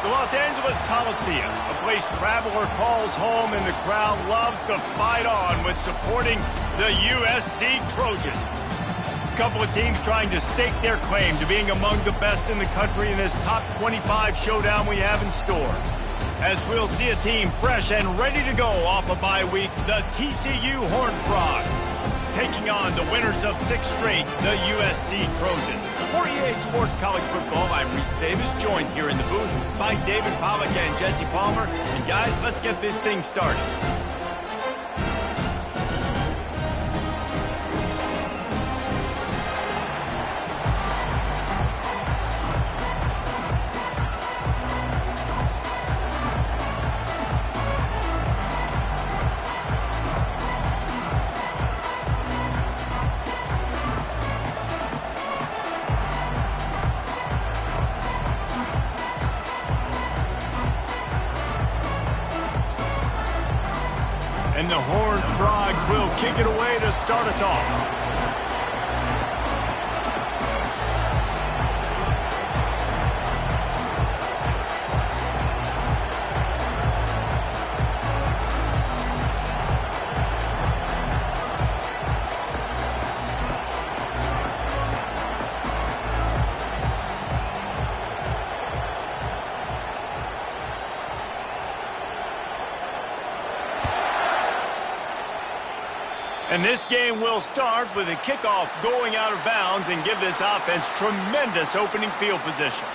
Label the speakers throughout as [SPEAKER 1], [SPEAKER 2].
[SPEAKER 1] The Los Angeles Coliseum, a place traveler calls home and the crowd loves to fight on with supporting the USC Trojans. A couple of teams trying to stake their claim to being among the best in the country in this top 25 showdown we have in store. As we'll see a team fresh and ready to go off a bye week, the TCU Horned Frogs, taking on the winners of 6 straight, the USC Trojans. For EA Sports College Football, I'm Reese Davis, joined here in the booth by David Pollack and Jesse Palmer. And guys, let's get this thing started. And the Horned Frogs will kick it away to start us off. And this game will start with a kickoff going out of bounds and give this offense tremendous opening field position.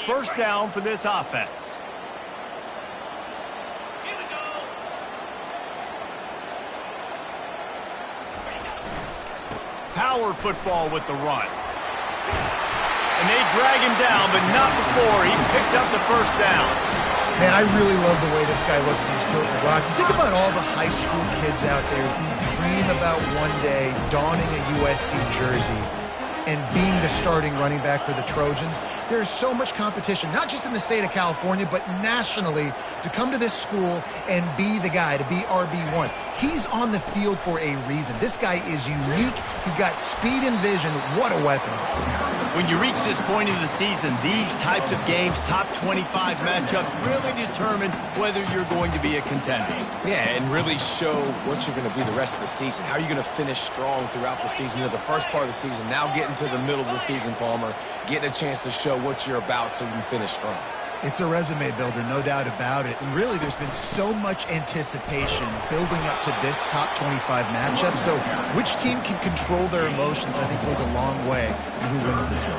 [SPEAKER 1] First down for this offense. Power football with the run. And they drag him down, but not before he picks up the first down.
[SPEAKER 2] Man, I really love the way this guy looks when he's tilting the rock. You think about all the high school kids out there who dream about one day donning a USC jersey and being the starting running back for the Trojans. There's so much competition, not just in the state of California, but nationally, to come to this school and be the guy, to be RB1. He's on the field for a reason. This guy is unique. He's got speed and vision. What a weapon.
[SPEAKER 1] When you reach this point in the season, these types of games, top 25 matchups, really determine whether you're going to be a contender.
[SPEAKER 3] Yeah, and really show what you're going to be the rest of the season. How are you going to finish strong throughout the season? You know, the first part of the season, now getting to the middle of the season, Palmer, getting a chance to show what you're about so you can finish strong.
[SPEAKER 2] It's a resume builder, no doubt about it. And really, there's been so much anticipation building up to this top 25 matchup. So which team can control their emotions, I think, goes a long way in who wins this one.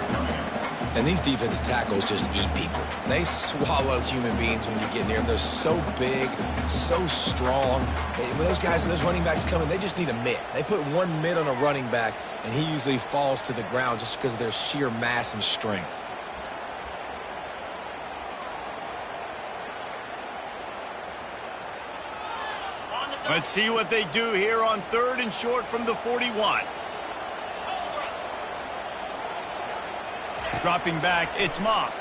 [SPEAKER 3] And these defensive tackles just eat people. They swallow human beings when you get near them. They're so big, so strong. When those guys, those running backs come in, they just need a mitt. They put one mitt on a running back, and he usually falls to the ground just because of their sheer mass and strength.
[SPEAKER 1] Let's see what they do here on 3rd and short from the 41. Dropping back, it's Moss.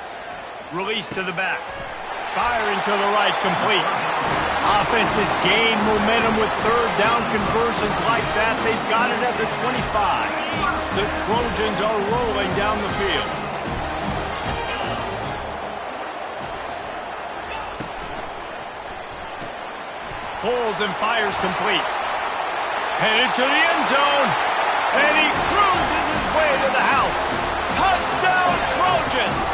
[SPEAKER 1] Release to the back. Firing to the right, complete. Offenses gain momentum with 3rd down conversions like that. They've got it at the 25. The Trojans are rolling down the field. Pulls and fires complete. Headed to the end zone. And he cruises his way to the house. Touchdown, Trojans!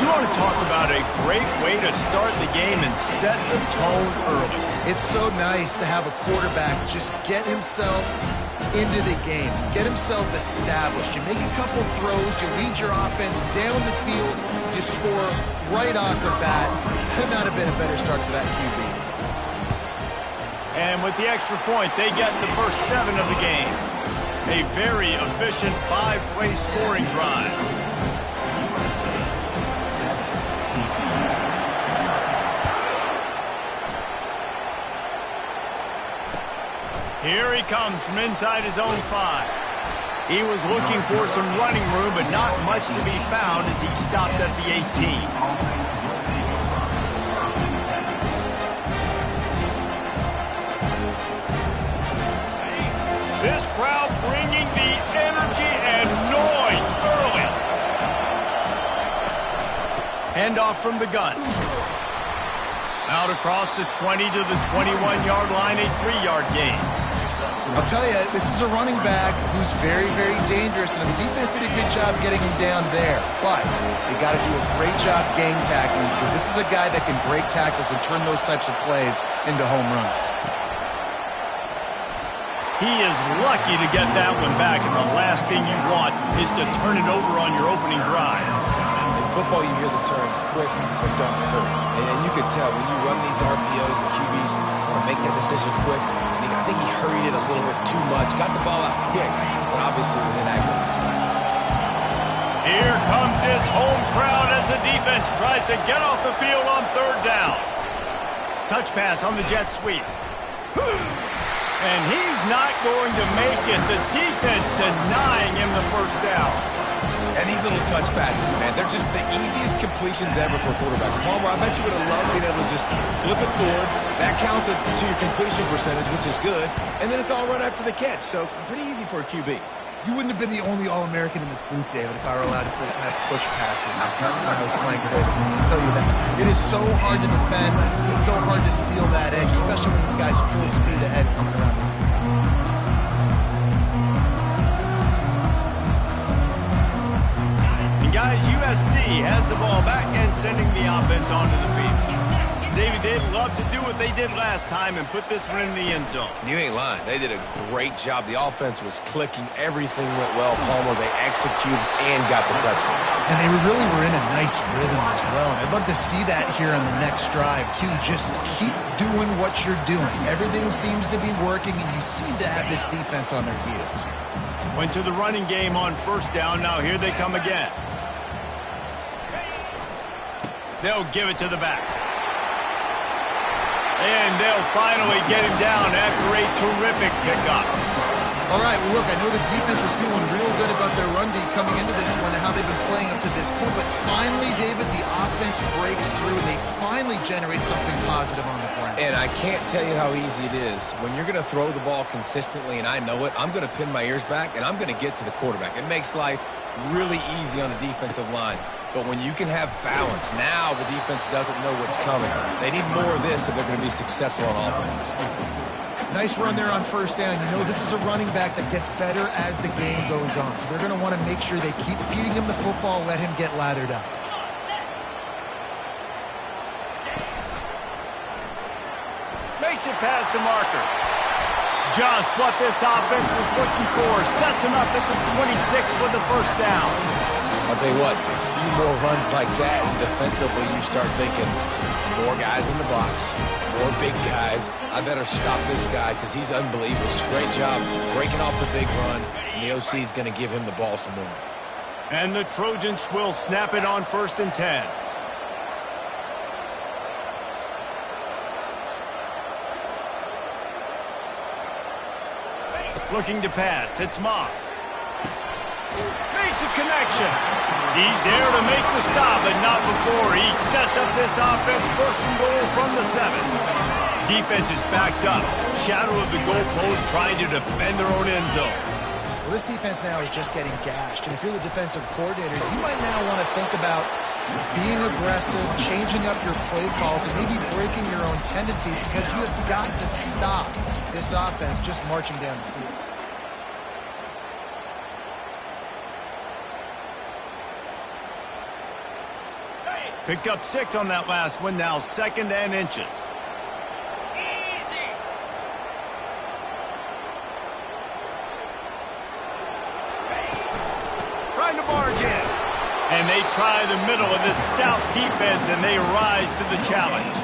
[SPEAKER 1] You want to talk about a great way to start the game and set the tone early.
[SPEAKER 2] It's so nice to have a quarterback just get himself into the game, get himself established. You make a couple throws, you lead your offense down the field, you score right off the bat. Could not have been a better start for that QB.
[SPEAKER 1] And with the extra point, they get the first 7 of the game. A very efficient 5-play scoring drive. Here he comes from inside his own 5. He was looking for some running room, but not much to be found as he stopped at the 18. Handoff from the gun. Out across the 20 to the 21-yard line, a 3-yard gain.
[SPEAKER 2] I'll tell you, this is a running back who's very, very dangerous, and the defense did a good job getting him down there. But they got to do a great job game tackling, because this is a guy that can break tackles and turn those types of plays into home runs.
[SPEAKER 1] He is lucky to get that one back, and the last thing you want is to turn it over on your opening drive.
[SPEAKER 3] In football, you hear the term quick, but don't hurry. And you can tell when you run these RPOs, the QBs want to make that decision quick. I think he hurried it a little bit too much, got the ball out quick, but obviously was inaccurate in his pass.
[SPEAKER 1] Here comes his home crowd as the defense tries to get off the field on 3rd down. Touch pass on the jet sweep. And he's not going to make it. The defense denying him the 1st down.
[SPEAKER 3] And these little touch passes, man, they're just the easiest completions ever for quarterbacks. Palmer, I bet you would have loved being able to just flip it forward. That counts as to your completion percentage, which is good. And then it's all right after the catch, so pretty easy for a QB.
[SPEAKER 2] You wouldn't have been the only All-American in this booth, David, if I were allowed to have push passes when I was playing quarterback. I can tell you that. It is so hard to defend. It's so hard to seal that edge, especially when this guy's full speed ahead coming around the inside.
[SPEAKER 1] Guys, USC has the ball back and sending the offense onto the field. David, they'd love to do what they did last time and put this one in the end zone.
[SPEAKER 3] You ain't lying. They did a great job. The offense was clicking. Everything went well. Palmer, they executed and got the touchdown.
[SPEAKER 2] And they really were in a nice rhythm as well. And I'd love to see that here on the next drive, too. Just keep doing what you're doing. Everything seems to be working, and you seem to have this defense on their heels.
[SPEAKER 1] Went to the running game on 1st down. Now here they come again. They'll give it to the back. And they'll finally get him down after a terrific pickup.
[SPEAKER 2] All right, well, look, I know the defense was feeling real good about their run D coming into this one and how they've been playing up to this point. But finally, David, the offense breaks through, and they finally generate something positive on the ground.
[SPEAKER 3] And I can't tell you how easy it is. When you're going to throw the ball consistently, and I know it, I'm going to pin my ears back, and I'm going to get to the quarterback. It makes life really easy on the defensive line. But when you can have balance, now the defense doesn't know what's coming. They need more of this if they're going to be successful on offense.
[SPEAKER 2] Nice run there on 1st down. You know, this is a running back that gets better as the game goes on. So they're going to want to make sure they keep feeding him the football, let him get lathered up.
[SPEAKER 1] Makes it past the marker. Just what this offense was looking for. Sets him up at the 26 with the 1st down.
[SPEAKER 3] I'll tell you what, a few more runs like that, and defensively you start thinking, more guys in the box, more big guys. I better stop this guy because he's unbelievable. It's a great job breaking off the big run, and the OC is going to give him the ball some more.
[SPEAKER 1] And the Trojans will snap it on 1st and 10. Looking to pass. It's Moss. Makes a connection. He's there to make the stop, but not before. He sets up this offense 1st and goal from the 7. Defense is backed up. Shadow of the goalpost trying to defend their own end zone.
[SPEAKER 2] Well, this defense now is just getting gashed. And if you're the defensive coordinator, you might now want to think about being aggressive, changing up your play calls, and maybe breaking your own tendencies, because you have got to stop this offense just marching down the field.
[SPEAKER 1] Picked up 6 on that last one, now 2nd and inches.
[SPEAKER 4] Easy.
[SPEAKER 1] Trying to barge in. And they try the middle of this stout defense, and they rise to the challenge.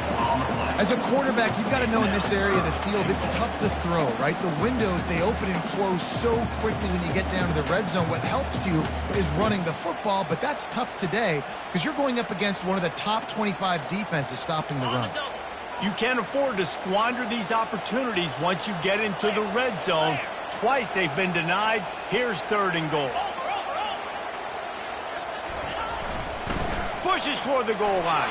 [SPEAKER 2] As a quarterback, you've got to know in this area of the field, it's tough to throw, right? The windows, they open and close so quickly when you get down to the red zone. What helps you is running the football, but that's tough today because you're going up against one of the top 25 defenses stopping the run.
[SPEAKER 1] You can't afford to squander these opportunities once you get into the red zone. Twice they've been denied. Here's 3rd and goal. Pushes for the goal line.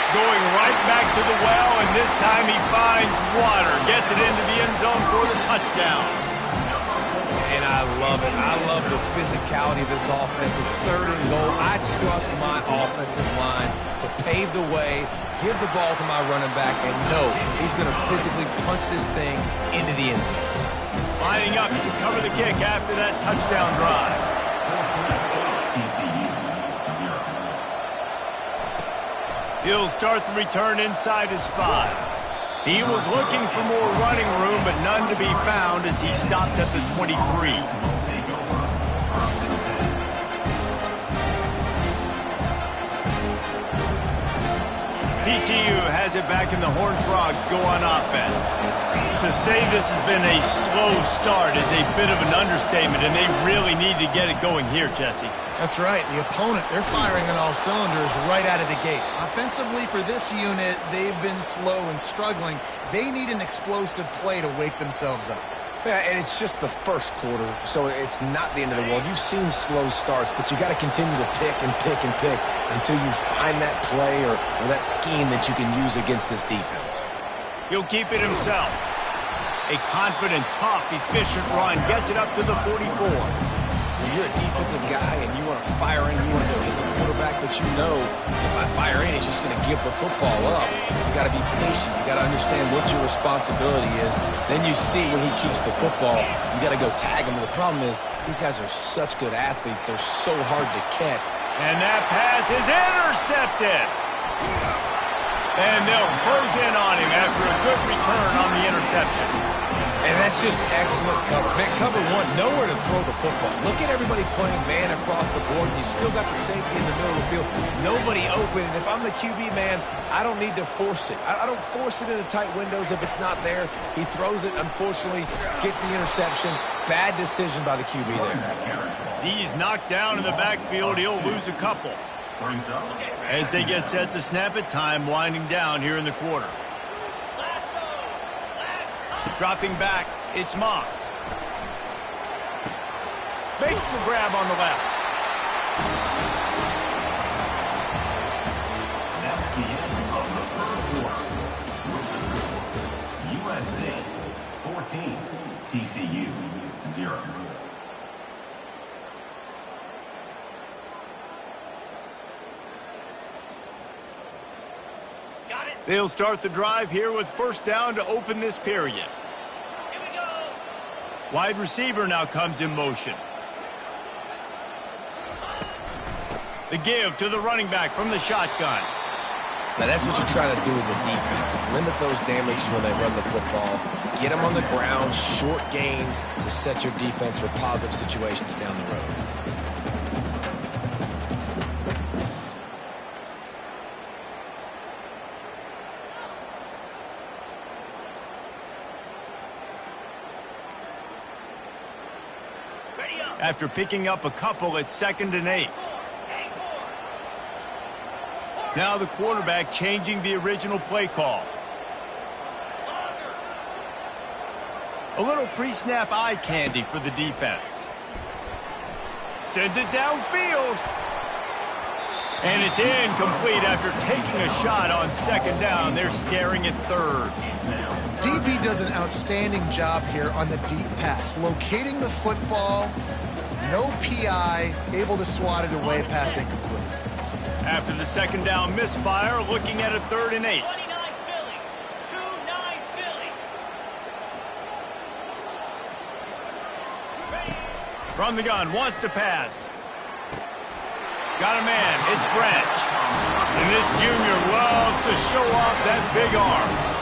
[SPEAKER 1] Going right back to the well, and this time he finds water. Gets it into the end zone for the touchdown.
[SPEAKER 3] And I love it. I love the physicality of this offense. It's 3rd and goal. I trust my offensive line to pave the way, give the ball to my running back, and know he's going to physically punch this thing into the end zone.
[SPEAKER 1] Lining up to cover the kick after that touchdown drive. He'll start the return inside his 5. He was looking for more running room, but none to be found as he stopped at the 23. TCU has it back and the Horned Frogs go on offense. To say this has been a slow start is a bit of an understatement, and they really need to get it going here, Jesse.
[SPEAKER 2] That's right. The opponent, they're firing on all cylinders right out of the gate. Offensively, for this unit, they've been slow and struggling. They need an explosive play to wake themselves up.
[SPEAKER 3] Yeah, and it's just the first quarter, so it's not the end of the world. You've seen slow starts, but you got to continue to pick and pick and pick until you find that play or that scheme that you can use against this defense.
[SPEAKER 1] He'll keep it himself. A confident, tough, efficient run gets it up to the 44.
[SPEAKER 3] When you're a defensive guy and you want to fire in, you want to go hit the quarterback, but you know if I fire in, he's just going to give the football up. You got to be patient. You got to understand what your responsibility is. Then you see when he keeps the football, you got to go tag him. But the problem is these guys are such good athletes. They're so hard to catch.
[SPEAKER 1] And that pass is intercepted. And they'll close in on him after a good return on the interception.
[SPEAKER 3] And that's just excellent cover. Man, cover 1, nowhere to throw the football. Look at everybody playing man across the board. You still got the safety in the middle of the field. Nobody open. And if I'm the QB, man, I don't need to force it. I don't force it into tight windows if it's not there. He throws it, unfortunately, gets the interception. Bad decision by the QB there.
[SPEAKER 1] He's knocked down in the backfield. He'll lose a couple. As they get set to snap it, time winding down here in the quarter. Dropping back, it's Moss. Makes the grab on the left.
[SPEAKER 5] That's the end of the first quarter. USA 14, TCU 0.
[SPEAKER 1] They'll start the drive here with first down to open this period.
[SPEAKER 4] Here we go.
[SPEAKER 1] Wide receiver now comes in motion. The give to the running back from the shotgun.
[SPEAKER 3] Now that's what you're trying to do as a defense. Limit those damages when they run the football. Get them on the ground, short gains to set your defense for positive situations down the road.
[SPEAKER 1] After picking up a couple, it's 2nd and 8. Now the quarterback changing the original play call. A little pre-snap eye candy for the defense. Sends it downfield. And it's incomplete after taking a shot on 2nd down. They're scaring at 3rd.
[SPEAKER 2] DB does an outstanding job here on the deep pass, locating the football, no PI, able to swat it away, pass incomplete.
[SPEAKER 1] After the 2nd down misfire, looking at a 3rd and 8.
[SPEAKER 4] 29 Philly. 2-9 Philly.
[SPEAKER 1] From the gun, wants to pass. Got a man, it's Branch. And this junior loves to show off that big arm.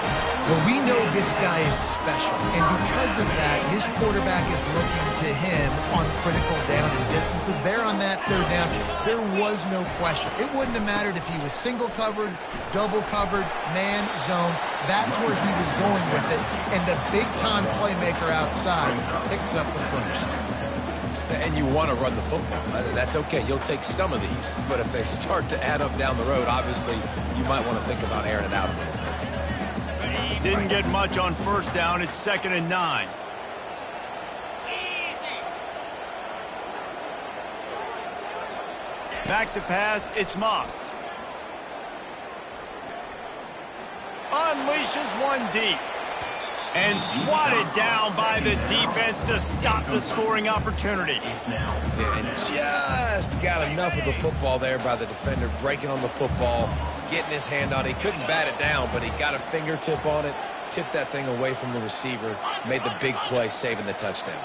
[SPEAKER 2] Well, we know this guy is special, and because of that, his quarterback is looking to him on critical down and distances. There on that 3rd down, there was no question. It wouldn't have mattered if he was single covered, double covered, man, zone. That's where he was going with it, and the big-time playmaker outside picks up the first.
[SPEAKER 3] And you want to run the football. That's okay. You'll take some of these, but if they start to add up down the road, obviously you might want to think about airing it out a little bit.
[SPEAKER 1] Didn't get much on 1st down. It's 2nd and 9.
[SPEAKER 4] Easy.
[SPEAKER 1] Back to pass, it's Moss. Unleashes one deep. And swatted down by the defense to stop the scoring opportunity.
[SPEAKER 3] Yeah, and just got enough of the football there by the defender, breaking on the football, getting his hand on it. He couldn't bat it down, but he got a fingertip on it, tipped that thing away from the receiver, made the big play, saving the touchdown.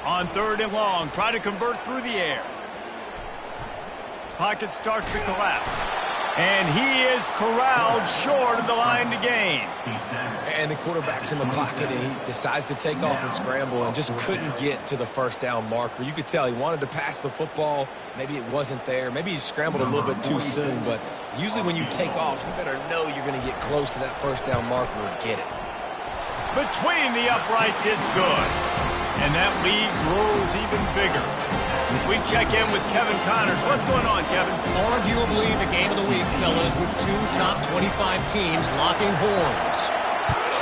[SPEAKER 1] On 3rd and long, try to convert through the air. Pocket starts to collapse. And he is corralled short of the line to gain.
[SPEAKER 3] And the quarterback's in the pocket, and he decides to take off and scramble and just couldn't get to the first down marker. You could tell he wanted to pass the football. Maybe it wasn't there. Maybe he scrambled a little bit too soon. But usually when you take off, you better know you're going to get close to that first down marker and get it.
[SPEAKER 1] Between the uprights, it's good. And that lead grows even bigger. We check in with Kevin Connors. What's going on, Kevin?
[SPEAKER 6] Arguably the game of the week, fellas, with 2 top 25 teams locking horns.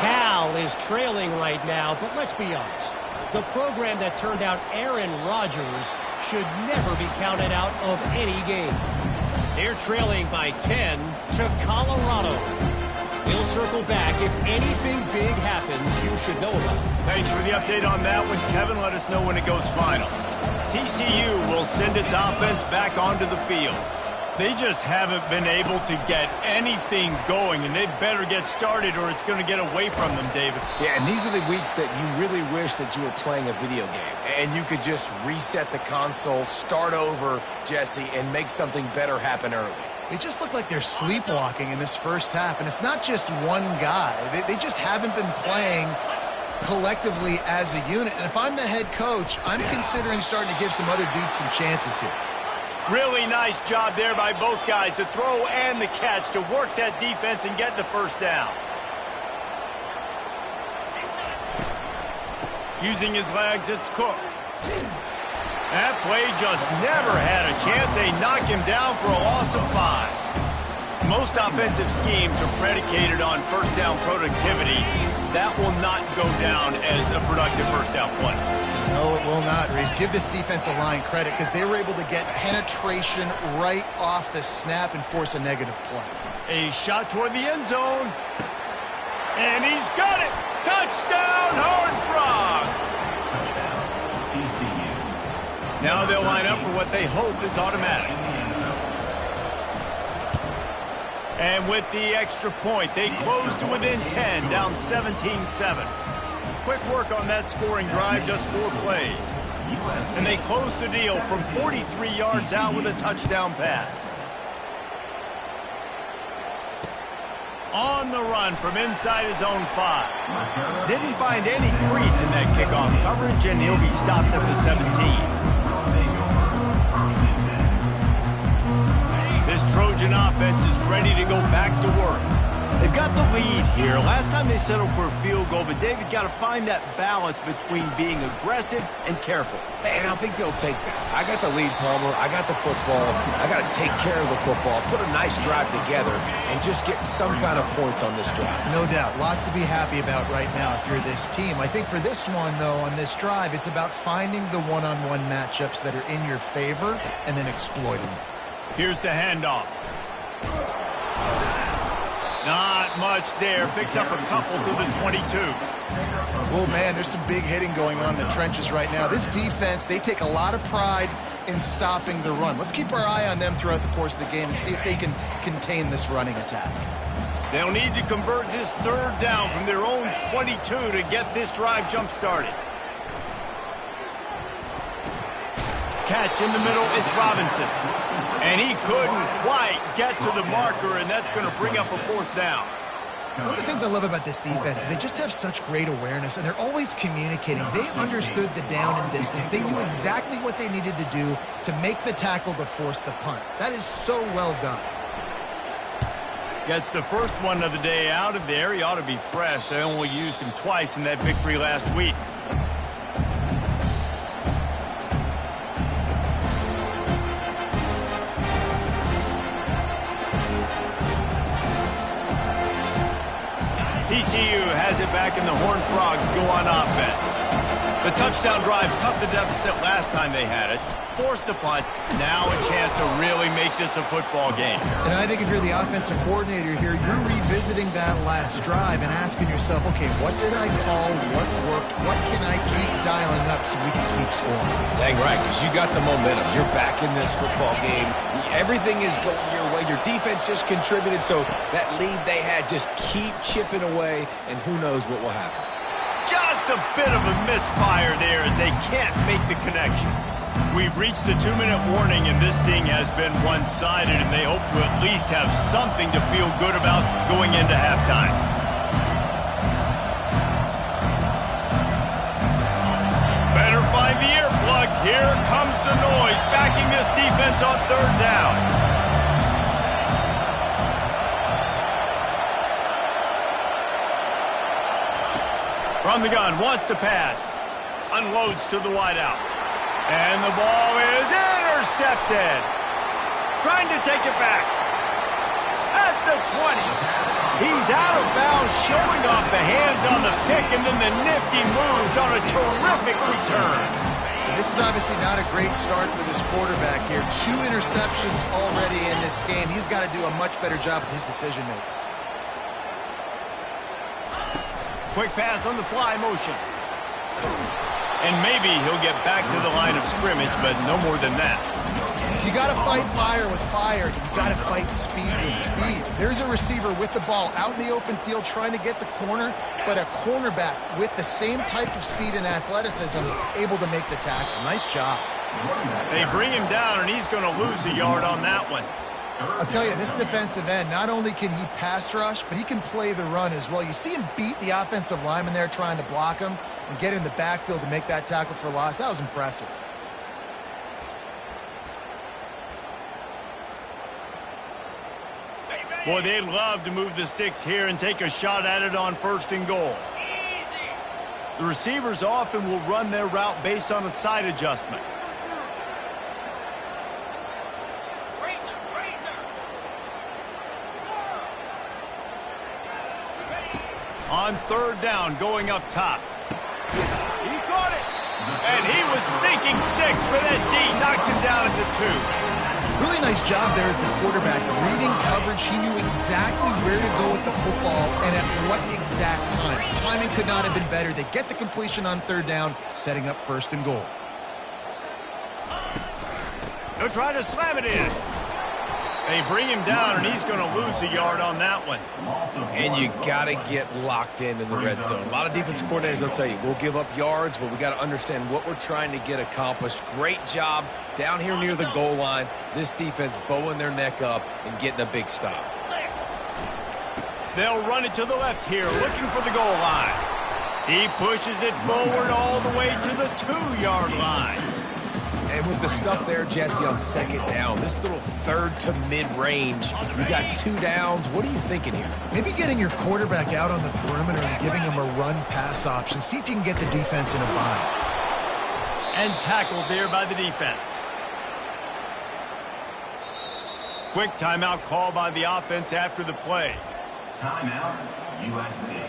[SPEAKER 6] Cal is trailing right now, but let's be honest. The program that turned out Aaron Rodgers should never be counted out of any game. They're trailing by 10 to Colorado. We'll circle back. If anything big happens, you should know about it.
[SPEAKER 1] Thanks for the update on that one, Kevin. Let us know when it goes final. TCU will send its offense back onto the field. They just haven't been able to get anything going, and they better get started or it's going to get away from them, David.
[SPEAKER 3] Yeah, and these are the weeks that you really wish that you were playing a video game and you could just reset the console, start over, Jesse, and make something better happen early.
[SPEAKER 2] They just look like they're sleepwalking in this first half, and it's not just one guy. They just haven't been playing collectively as a unit. And if I'm the head coach, I'm considering starting to give some other dudes some chances here.
[SPEAKER 1] Really nice job there by both guys to throw and the catch to work that defense and get the first down. Using his legs, it's Cook. That play just never had a chance. They knock him down for a loss of 5. Most offensive schemes are predicated on first down productivity. That will not go down as a productive first down play.
[SPEAKER 2] No, it will not, Reese. Give this defensive line credit because they were able to get penetration right off the snap and force a negative play.
[SPEAKER 1] A shot toward the end zone. And he's got it. Touchdown, Horned Frogs. Now they'll line up for what they hope is automatic. And with the extra point, they close to within 10, down 17-7. Quick work on that scoring drive, just 4 plays. And they close the deal from 43 yards out with a touchdown pass. On the run from inside his own 5. Didn't find any crease in that kickoff coverage, and he'll be stopped at the 17. This Trojan offense is ready to go back to work. They've got the lead here. Last time they settled for a field goal, but David got to find that balance between being aggressive and careful.
[SPEAKER 3] And I think they'll take that. I got the lead, Palmer. I got the football. I got to take care of the football, put a nice drive together, and just get some kind of points on this drive.
[SPEAKER 2] No doubt. Lots to be happy about right now if you're this team. I think for this one, though, on this drive, it's about finding the one-on-one matchups that are in your favor and then exploiting them.
[SPEAKER 1] Here's the handoff. Not much there. Picks up a couple to the 22.
[SPEAKER 2] Oh, man, there's some big hitting going on in the trenches right now. This defense, they take a lot of pride in stopping the run. Let's keep our eye on them throughout the course of the game and see if they can contain this running attack.
[SPEAKER 1] They'll need to convert this 3rd down from their own 22 to get this drive jump-started. Catch in the middle, it's Robinson. And he couldn't quite get to the marker, and that's going to bring up a 4th down.
[SPEAKER 2] One of the things I love about this defense is they just have such great awareness, and they're always communicating. They understood the down and distance. They knew exactly what they needed to do to make the tackle to force the punt. That is so well done.
[SPEAKER 1] Gets the first one of the day out of there. He ought to be fresh. They only used him twice in that victory last week. TCU has it back, and the Horned Frogs go on offense. The touchdown drive cut the deficit last time they had it. forced the punt. Now a chance to really make this a football game.
[SPEAKER 2] And I think if you're the offensive coordinator here, you're revisiting that last drive and asking yourself, okay, what did I call? What worked? What can I keep dialing up so we can keep scoring?
[SPEAKER 3] Dang right, because you got the momentum. You're back in this football game. Everything is going your way. Your defense just contributed, so that lead they had, just keep chipping away, and who knows what will happen.
[SPEAKER 1] Just a bit of a misfire there as they can't make the connection. We've reached the 2-minute warning, and this thing has been one-sided, and they hope to at least have something to feel good about going into halftime. Better find the earplugs. Here comes the noise, backing this defense on third down. From the gun, wants to pass. Unloads to the wideout. And the ball is intercepted. Trying to take it back. At the 20. He's out of bounds, showing off the hands on the pick, and then the nifty moves on a terrific return.
[SPEAKER 2] This is obviously not a great start for this quarterback here. 2 interceptions already in this game. He's got to do a much better job with his decision-making.
[SPEAKER 1] Quick pass on the fly motion. And maybe he'll get back to the line of scrimmage, but no more than that.
[SPEAKER 2] You got to fight fire with fire. You got to fight speed with speed. There's a receiver with the ball out in the open field trying to get the corner, but a cornerback with the same type of speed and athleticism able to make the tackle. Nice job.
[SPEAKER 1] They bring him down, and he's going to lose a yard on that one.
[SPEAKER 2] I'll tell you, this defensive end, not only can he pass rush, but he can play the run as well. You see him beat the offensive lineman there trying to block him and get in the backfield to make that tackle for loss. That was impressive.
[SPEAKER 1] Boy, they'd love to move the sticks here and take a shot at it on 1st and goal. The receivers often will run their route based on a side adjustment. On 3rd down, going up top. He caught it. And he was thinking 6, but that D knocks him down at the 2.
[SPEAKER 2] Really nice job there as the quarterback. Reading coverage, he knew exactly where to go with the football and at what exact time. Timing could not have been better. They get the completion on 3rd down, setting up 1st and goal.
[SPEAKER 1] They'll try to slam it in. They bring him down, and he's going to lose a yard on that one.
[SPEAKER 3] And you got to get locked in the red zone. A lot of defensive coordinators, they'll tell you, we'll give up yards, but we got to understand what we're trying to get accomplished. Great job down here near the goal line. This defense bowing their neck up and getting a big stop.
[SPEAKER 1] They'll run it to the left here, looking for the goal line. He pushes it forward all the way to the 2-yard line.
[SPEAKER 3] And with the stuff there, Jesse, on 2nd down, this little 3rd to mid-range, you got 2 downs. What are you thinking here?
[SPEAKER 2] Maybe getting your quarterback out on the perimeter and giving him a run-pass option. See if you can get the defense in a bind.
[SPEAKER 1] And tackled there by the defense. Quick timeout call by the offense after the play.
[SPEAKER 5] Timeout, USC.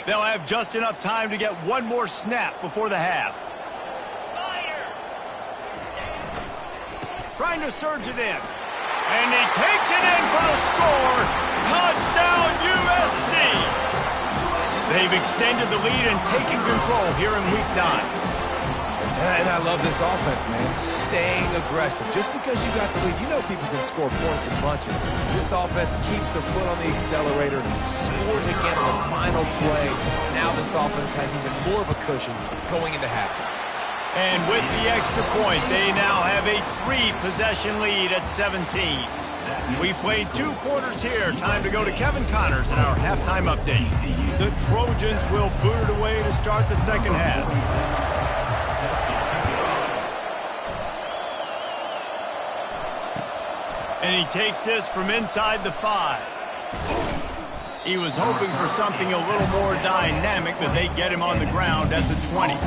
[SPEAKER 1] They'll have just enough time to get one more snap before the half. Trying to surge it in. And he takes it in for the score. Touchdown, USC. They've extended the lead and taken control here in Week 9.
[SPEAKER 3] And I love this offense, man. Staying aggressive. Just because you got the lead, you know people can score points in bunches. This offense keeps their foot on the accelerator, scores again on the final play. Now this offense has even more of a cushion going into halftime.
[SPEAKER 1] And with the extra point, they now have a 3-possession lead at 17. We played 2 quarters here. Time to go to Kevin Connors in our halftime update. The Trojans will boot it away to start the second half. And he takes this from inside the 5. He was hoping for something a little more dynamic, but they get him on the ground at the 20.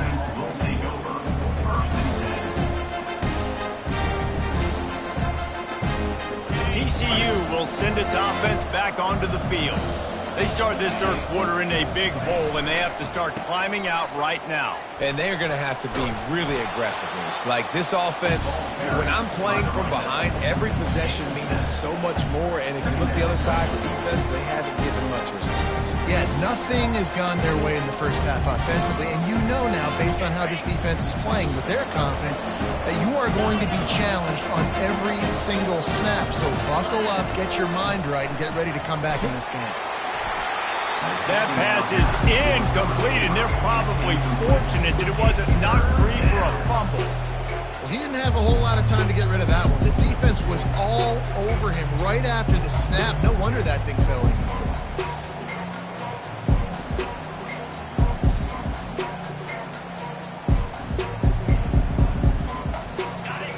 [SPEAKER 1] TCU will send its offense back onto the field. They start this third quarter in a big hole, and they have to start climbing out right now.
[SPEAKER 3] And they're going to have to be really aggressive. Like this offense, when I'm playing from behind, every possession means so much more. And if you look the other side, the defense, they haven't given much resistance.
[SPEAKER 2] Yeah, nothing has gone their way in the first half offensively. And you know now, based on how this defense is playing with their confidence, that you are going to be challenged on every single snap. So buckle up, get your mind right, and get ready to come back in this game.
[SPEAKER 1] That pass is incomplete, and they're probably fortunate that it wasn't knocked free for a fumble.
[SPEAKER 2] Well, he didn't have a whole lot of time to get rid of that one. The defense was all over him right after the snap. No wonder that thing fell in.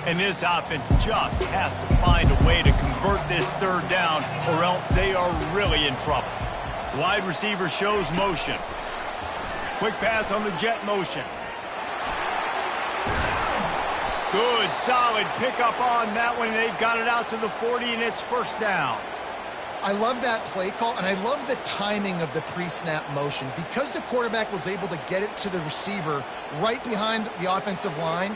[SPEAKER 1] And this offense just has to find a way to convert this third down, or else they are really in trouble. Wide receiver shows motion. Quick pass on the jet motion. Good, solid pickup on that one. They've got it out to the 40, and it's first down.
[SPEAKER 2] I love that play call, and I love the timing of the pre-snap motion. Because the quarterback was able to get it to the receiver right behind the offensive line,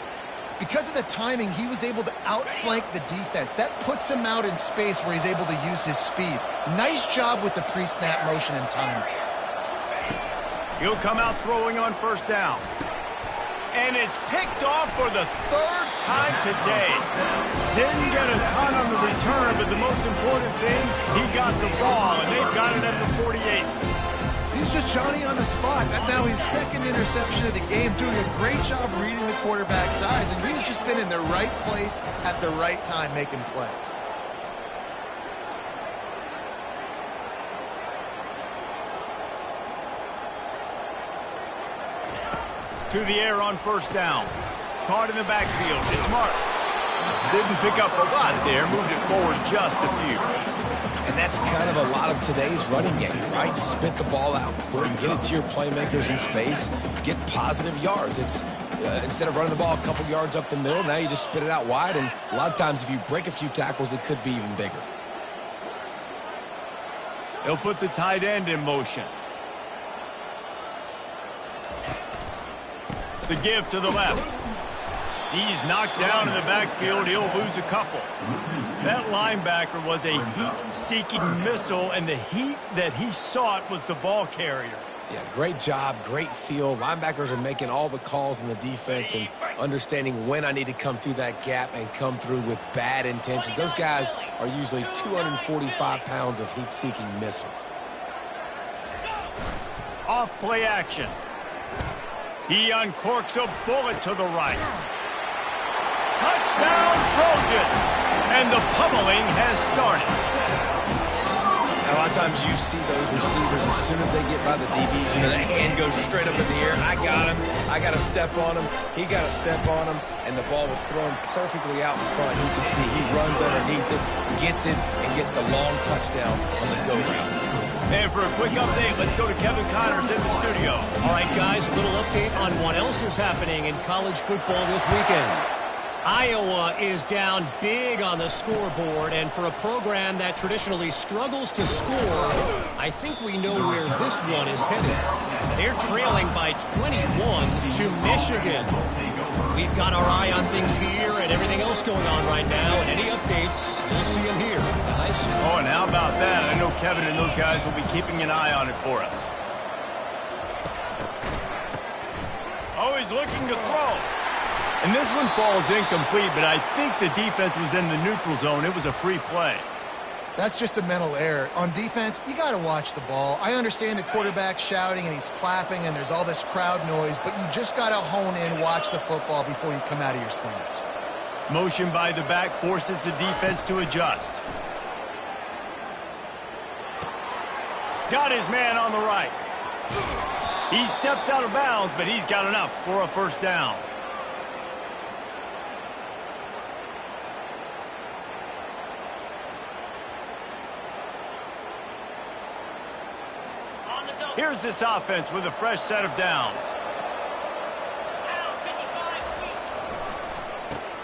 [SPEAKER 2] because of the timing, he was able to outflank the defense. That puts him out in space where he's able to use his speed. Nice job with the pre-snap motion and timing.
[SPEAKER 1] He'll come out throwing on first down. And it's picked off for the third time today. Didn't get a ton on the return, but the most important thing, he got the ball, and they've got it at the 48.
[SPEAKER 2] He's just Johnny on the spot. That's now his second interception of the game, doing a great job reading the quarterback's eyes, and he's just been in the right place at the right time making plays.
[SPEAKER 1] To the air on first down. Caught in the backfield. It's Marks. Didn't pick up a lot there. Moved it forward just a few.
[SPEAKER 3] And that's kind of a lot of today's running game, right? Spit the ball out quick, get it to your playmakers in space, get positive yards. It's instead of running the ball a couple yards up the middle, now you just spit it out wide, and a lot of times if you break a few tackles, it could be even bigger.
[SPEAKER 1] He'll put the tight end in motion. The give to the left. He's knocked down in the backfield. He'll lose a couple. That linebacker was a heat-seeking missile, and the heat that he sought was the ball carrier.
[SPEAKER 3] Yeah, great job, great feel. Linebackers are making all the calls in the defense and understanding when I need to come through that gap and come through with bad intentions. Those guys are usually 245 pounds of heat-seeking missile.
[SPEAKER 1] Off play action. He uncorks a bullet to the right. Touchdown, Trojans! And the pummeling has started.
[SPEAKER 3] Now, a lot of times you see those receivers, as soon as they get by the DBs, you know, the hand goes straight up in the air. I got him. I got to step on him. He got to step on him. And the ball was thrown perfectly out in front. You can see he runs underneath it, gets it, and gets the long touchdown on the go route.
[SPEAKER 1] And for a quick update, let's go to Kevin Connors in the studio.
[SPEAKER 6] All right, guys, a little update on what else is happening in college football this weekend. Iowa is down big on the scoreboard, and for a program that traditionally struggles to score, I think we know where this one is headed. They're trailing by 21 to Michigan. We've got our eye on things here and everything else going on right now, and any updates, you'll see them here, guys.
[SPEAKER 1] Oh, and how about that? I know Kevin and those guys will be keeping an eye on it for us. Oh, he's looking to throw. And this one falls incomplete, but I think the defense was in the neutral zone. It was a free play.
[SPEAKER 2] That's just a mental error. On defense, you got to watch the ball. I understand the quarterback shouting and he's clapping and there's all this crowd noise, but you just got to hone in, watch the football before you come out of your stance.
[SPEAKER 1] Motion by the back forces the defense to adjust. Got his man on the right. He steps out of bounds, but he's got enough for a first down. Here's this offense with a fresh set of downs.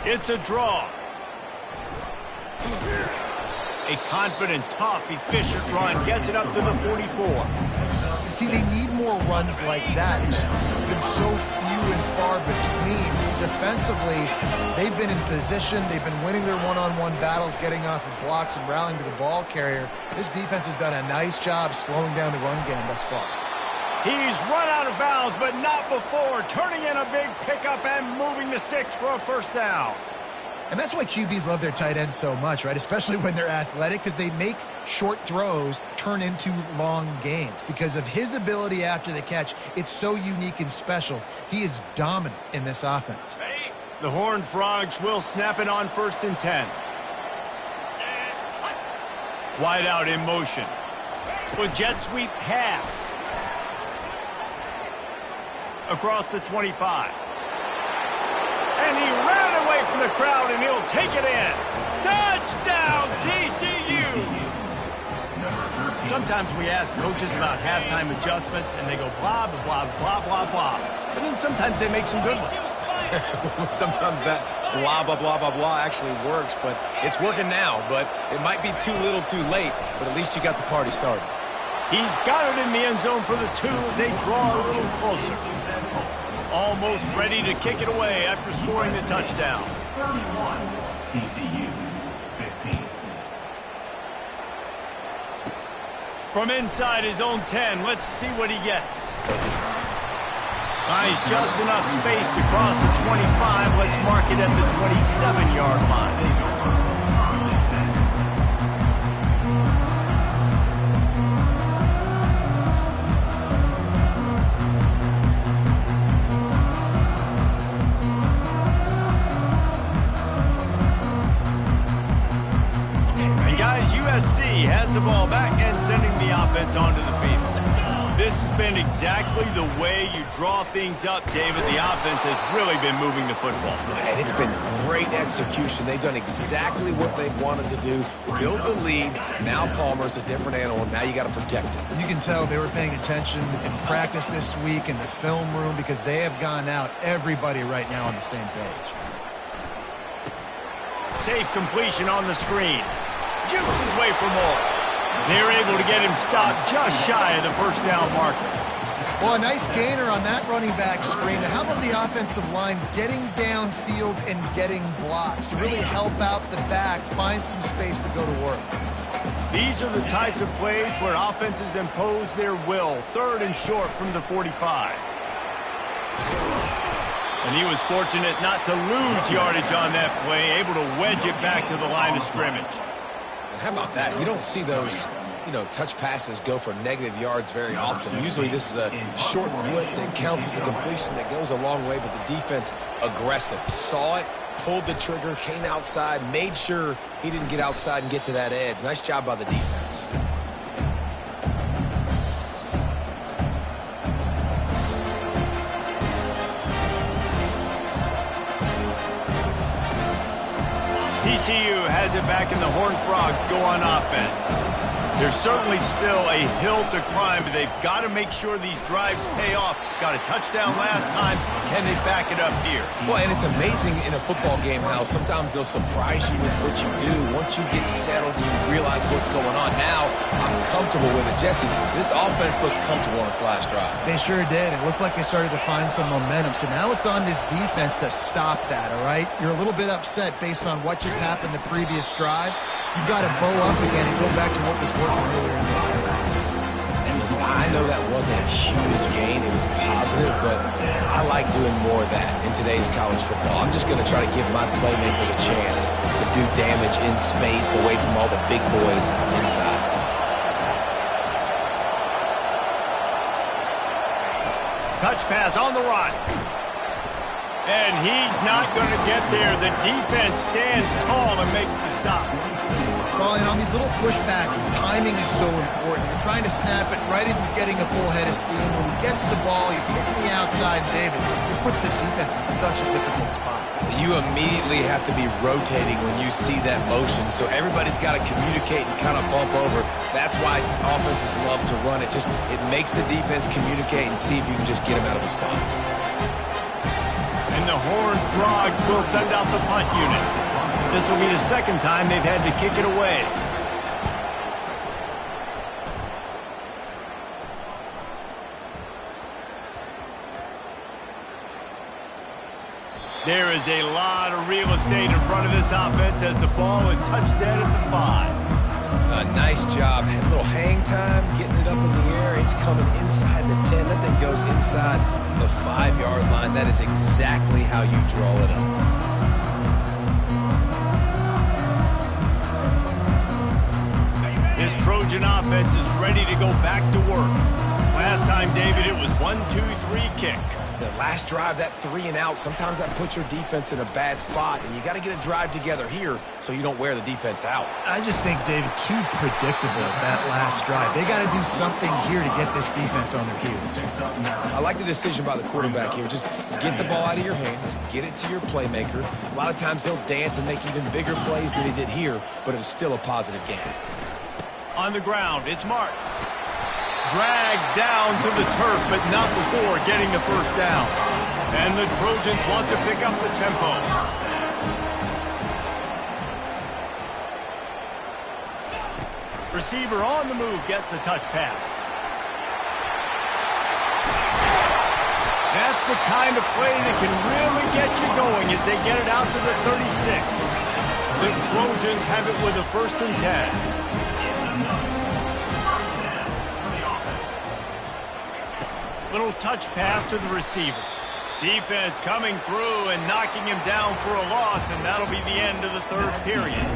[SPEAKER 1] It's a draw. A confident, tough, efficient run gets it up to the 44.
[SPEAKER 2] See, they need more runs like that. It's just been so few and far between. Defensively, they've been in position. They've been winning their one-on-one battles, getting off of blocks and rallying to the ball carrier. This defense has done a nice job slowing down the run game thus far.
[SPEAKER 1] He's run out of bounds, but not before, turning in a big pickup and moving the sticks for a first down.
[SPEAKER 2] And that's why QBs love their tight ends so much, right? Especially when they're athletic, because they make short throws turn into long gains. Because of his ability after the catch, it's so unique and special. He is dominant in this offense.
[SPEAKER 1] The Horned Frogs will snap it on 1st and 10. Wide out in motion. With jet sweep pass. Across the 25. And he ran away from the crowd, and he'll take it in. Touchdown, TCU! Sometimes we ask coaches about halftime adjustments, and they go blah, blah, blah, blah, blah. But then sometimes they make some good ones.
[SPEAKER 3] Sometimes that blah, blah, blah, blah, blah actually works, but it's working now. But it might be too little too late, but at least you got the party started.
[SPEAKER 1] He's got it in the end zone for the 2 as they draw a little closer. Almost ready to kick it away after scoring the touchdown.
[SPEAKER 5] 31, TCU, 15.
[SPEAKER 1] From inside his own 10, let's see what he gets. Finds just enough space to cross the 25. Let's mark it at the 27-yard line. Has the ball back and sending the offense onto the field. This has been exactly the way you draw things up, David. The offense has really been moving the football.
[SPEAKER 3] And it's been great execution. They've done exactly what they wanted to do. Build the lead. Now Palmer's a different animal. Now you got to protect it.
[SPEAKER 2] You can tell they were paying attention in practice this week in the film room because they have gone out, everybody right now on the same page.
[SPEAKER 1] Safe completion on the screen. Jukes his way for more. They're able to get him stopped just shy of the first down marker.
[SPEAKER 2] Well, a nice gainer on that running back screen. How about the offensive line getting downfield and getting blocks to really help out the back, find some space to go to work?
[SPEAKER 1] These are the types of plays where offenses impose their will. 3rd and short from the 45. And he was fortunate not to lose yardage on that play, able to wedge it back to the line of scrimmage.
[SPEAKER 3] And how about that? You don't see those, touch passes go for negative yards very often. Usually this is a short flip that counts as a completion that goes a long way, but the defense aggressive. Saw it, pulled the trigger, came outside, made sure he didn't get outside and get to that edge. Nice job by the defense.
[SPEAKER 1] TCU has it back and the Horned Frogs go on offense. There's certainly still a hill to climb, but they've got to make sure these drives pay off. Got a touchdown last time. Can they back it up here?
[SPEAKER 3] Well, and it's amazing in a football game how sometimes they'll surprise you with what you do. Once you get settled, you realize what's going on. Now, I'm comfortable with it. Jesse, this offense looked comfortable on its last drive.
[SPEAKER 2] They sure did. It looked like they started to find some momentum. So now it's on this defense to stop that, all right? You're a little bit upset based on what just happened the previous drive. You've got to bow up again and go back to what was working earlier in this game.
[SPEAKER 3] And listen, I know that wasn't a huge gain. It was positive, but I like doing more of that in today's college football. I'm just going to try to give my playmakers a chance to do damage in space away from all the big boys inside.
[SPEAKER 1] Touch pass on the run. And he's not going to get there. The defense stands tall and makes the stop.
[SPEAKER 2] Well, and on these little push passes, timing is so important. You're trying to snap it right as he's getting a full head of steam. When he gets the ball, he's hitting the outside, David. It puts the defense in such a difficult spot.
[SPEAKER 3] You immediately have to be rotating when you see that motion, so everybody's got to communicate and kind of bump over. That's why offenses love to run it. It makes the defense communicate and see if you can just get him out of a spot.
[SPEAKER 1] And the Horned Frogs will send out the punt unit. This will be the second time they've had to kick it away. There is a lot of real estate in front of this offense as the ball is touched dead at the 5.
[SPEAKER 3] Nice job. Had a little hang time, getting it up in the air. It's coming inside the 10. That thing goes inside the 5-yard line. That is exactly how you draw it up.
[SPEAKER 1] This Trojan offense is ready to go back to work. Last time, David, it was 1-2-3 kick.
[SPEAKER 3] The last drive, that 3 and out, sometimes that puts your defense in a bad spot, and you got to get a drive together here so you don't wear the defense out.
[SPEAKER 2] I just think, David, too predictable that last drive. They got to do something here to get this defense on their heels.
[SPEAKER 3] I like the decision by the quarterback here. Just get the ball out of your hands, get it to your playmaker. A lot of times he'll dance and make even bigger plays than he did here, but it was still a positive game.
[SPEAKER 1] On the ground, it's Marks. Dragged down to the turf, but not before getting the first down. And the Trojans want to pick up the tempo. Receiver on the move gets the touch pass. That's the kind of play that can really get you going as they get it out to the 36. The Trojans have it with a 1st and 10. Little touch pass to the receiver. Defense coming through and knocking him down for a loss, and that'll be the end of the 3rd period.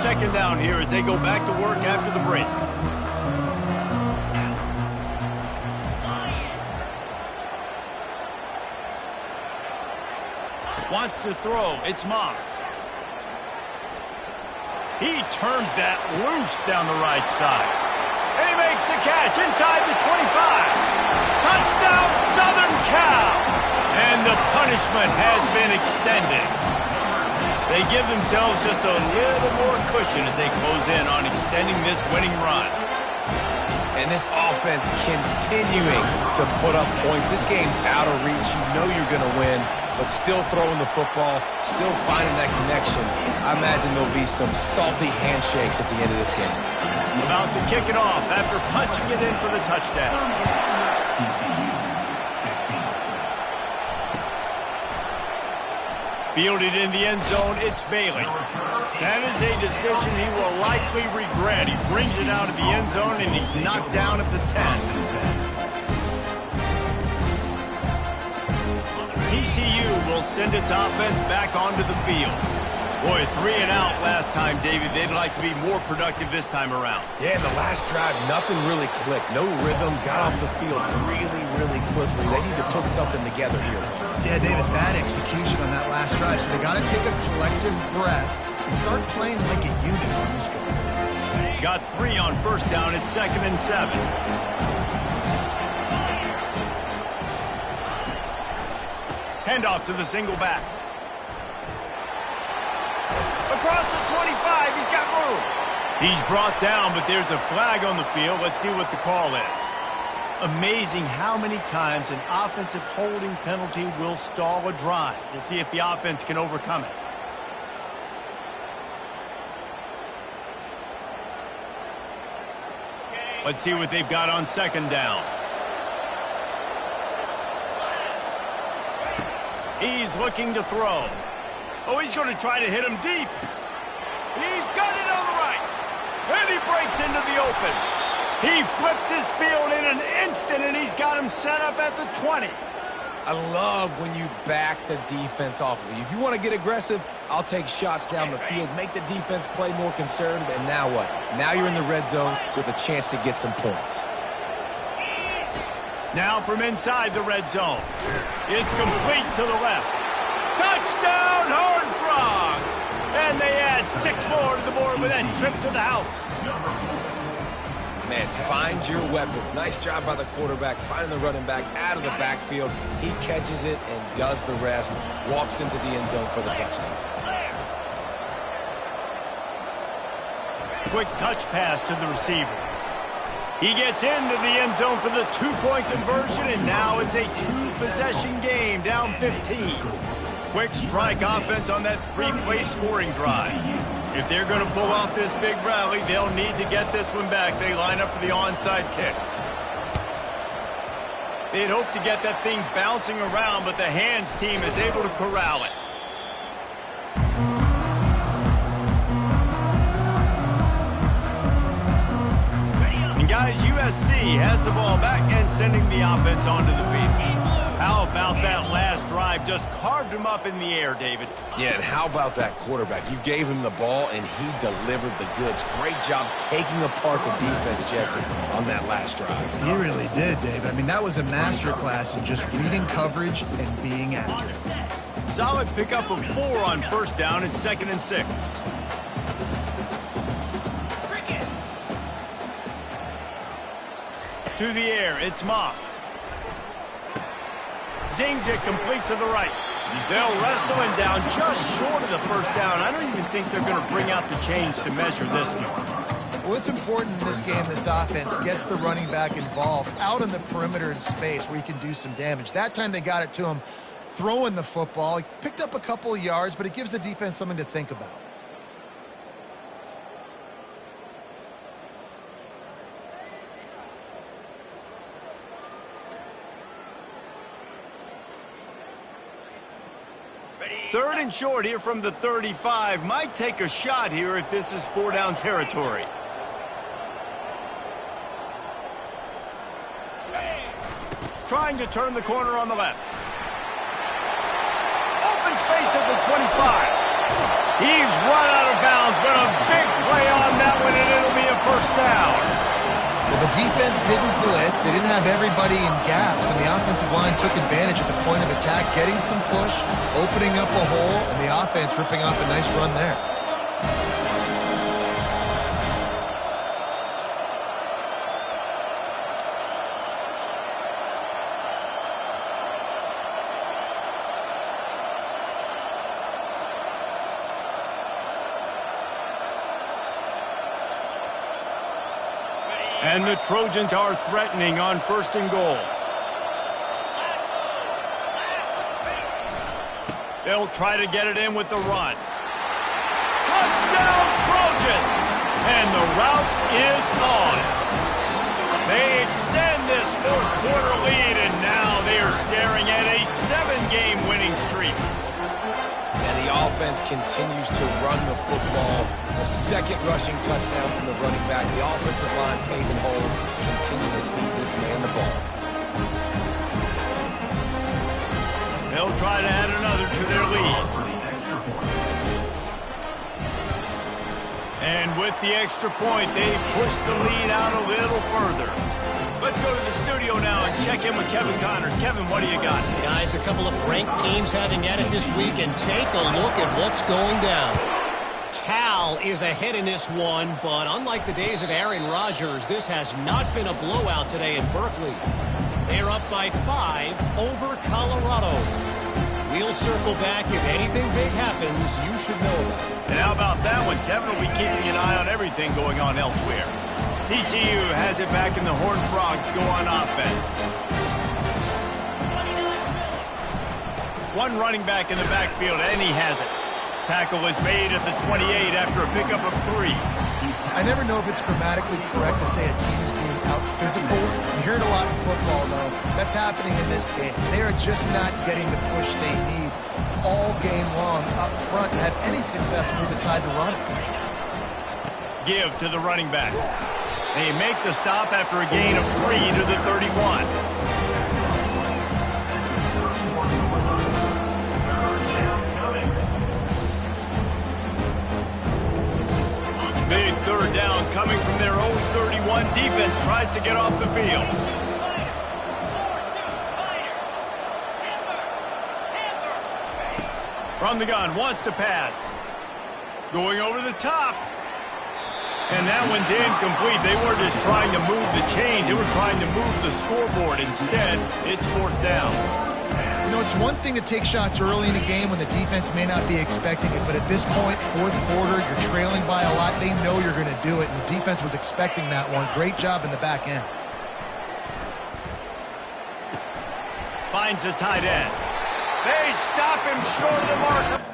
[SPEAKER 1] Second down here as they go back to work after the break. Wants to throw. It's Moss. He turns that loose down the right side. And he makes the catch inside the 25. Touchdown, Southern Cal! And the punishment has been extended. They give themselves just a little more cushion as they close in on extending this winning run.
[SPEAKER 3] And this offense continuing to put up points. This game's out of reach. You know you're going to win, but still throwing the football, still finding that connection. I imagine there'll be some salty handshakes at the end of this game.
[SPEAKER 1] About to kick it off after punching it in for the touchdown. Fielded in the end zone, it's Bailey. That is a decision he will likely regret. He brings it out of the end zone, and he's knocked down at the 10. TCU will send its offense back onto the field. Boy, 3 and out last time, David. They'd like to be more productive this time around.
[SPEAKER 3] Yeah, in the last drive, nothing really clicked. No rhythm, got off the field really quickly. They need to put something together here.
[SPEAKER 2] Yeah, David, bad execution on that last drive, so they got to take a collective breath and start playing like a unit on this one.
[SPEAKER 1] Got 3 on 1st down. It's 2nd and 7. Handoff to the single back. Across the 25, he's got room. He's brought down, but there's a flag on the field. Let's see what the call is. Amazing how many times an offensive holding penalty will stall a drive. We'll see if the offense can overcome it. Let's see what they've got on 2nd down. He's looking to throw. Oh, he's going to try to hit him deep. He's got it on the right. And he breaks into the open. He flips his field in an instant, and he's got him set up at the 20.
[SPEAKER 3] I love when you back the defense off of you. If you want to get aggressive, I'll take shots down the field, make the defense play more conservative, and now what? Now you're in the red zone with a chance to get some points.
[SPEAKER 1] Now from inside the red zone. It's complete to the left. Touchdown, Horned Frogs! And they add 6 more to the board with that trip to the house.
[SPEAKER 3] Man, find your weapons. Nice job by the quarterback, finding the running back out of the backfield. He catches it and does the rest. Walks into the end zone for the touchdown.
[SPEAKER 1] Quick touch pass to the receiver. He gets into the end zone for the 2-point conversion, and now it's a 2-possession game, down 15. Quick strike offense on that 3-play scoring drive. If they're going to pull off this big rally, they'll need to get this one back. They line up for the onside kick. They'd hope to get that thing bouncing around, but the hands team is able to corral it. And guys, USC has the ball back and sending the offense onto the field. How about that last drive? Just carved him up in the air, David.
[SPEAKER 3] Yeah, and how about that quarterback? You gave him the ball, and he delivered the goods. Great job taking apart the defense, Jesse, on that last drive.
[SPEAKER 2] He really did, David. I mean, that was a masterclass in just reading coverage and being accurate.
[SPEAKER 1] Solid pickup of 4 on first down and 2nd and 6. To the air, it's Moss. Zings it complete to the right. They'll wrestle him down just short of the first down. I don't even think they're going to bring out the chains to measure this one.
[SPEAKER 2] Well, it's important in this game, this offense gets the running back involved out on the perimeter in space where he can do some damage. That time they got it to him throwing the football. He picked up a couple of yards, but it gives the defense something to think about.
[SPEAKER 1] Third and short here from the 35. Might take a shot here if this is 4-down territory. Trying to turn the corner on the left. Open space at the 25. He's run out of bounds, but a big play on that one, and it'll be a first down.
[SPEAKER 2] Well, the defense didn't blitz. They didn't have everybody in gaps, and the offensive line took advantage at the point of attack, getting some push, opening up a hole, and the offense ripping off a nice run there.
[SPEAKER 1] And the Trojans are threatening on 1st and goal. They'll try to get it in with the run. Touchdown, Trojans! And the route is on. They extend this 4th quarter lead, and now they are staring at a 7-game winning streak.
[SPEAKER 3] And the offense continues to run the football. The 2nd rushing touchdown from the running back. The offensive line paving holes. Continue to feed this man the ball.
[SPEAKER 1] They'll try to add another to their lead. And with the extra point, they push the lead out a little further. Let's go to the studio now and check in with Kevin Connors. Kevin, what do you got?
[SPEAKER 6] Guys, a couple of ranked teams having at it this week, and take a look at what's going down. Cal is ahead in this one, but unlike the days of Aaron Rodgers, this has not been a blowout today in Berkeley. They're up by 5 over Colorado. We'll circle back. If anything big happens, you should know about it.
[SPEAKER 1] And how about that one? Kevin will be keeping an eye on everything going on elsewhere. TCU has it back, and the Horned Frogs go on offense. One running back in the backfield, and he has it. Tackle is made at the 28 after a pickup of 3.
[SPEAKER 2] I never know if it's grammatically correct to say a team is being out-physical. You hear it a lot in football, though. That's happening in this game. They are just not getting the push they need all game long up front to have any success when they decide to run it.
[SPEAKER 1] Give to the running back. They make the stop after a gain of 3 to the 31. Big 3rd down coming from their own 31. Defense tries to get off the field. From the gun, wants to pass. Going over the top. And that one's incomplete. They were just trying to move the chains. They were trying to move the scoreboard. Instead, it's 4th down.
[SPEAKER 2] You know, it's one thing to take shots early in a game when the defense may not be expecting it, but at this point, 4th quarter, you're trailing by a lot. They know you're going to do it, and the defense was expecting that one. Great job in the back end.
[SPEAKER 1] Finds the tight end. They stop him short of the marker.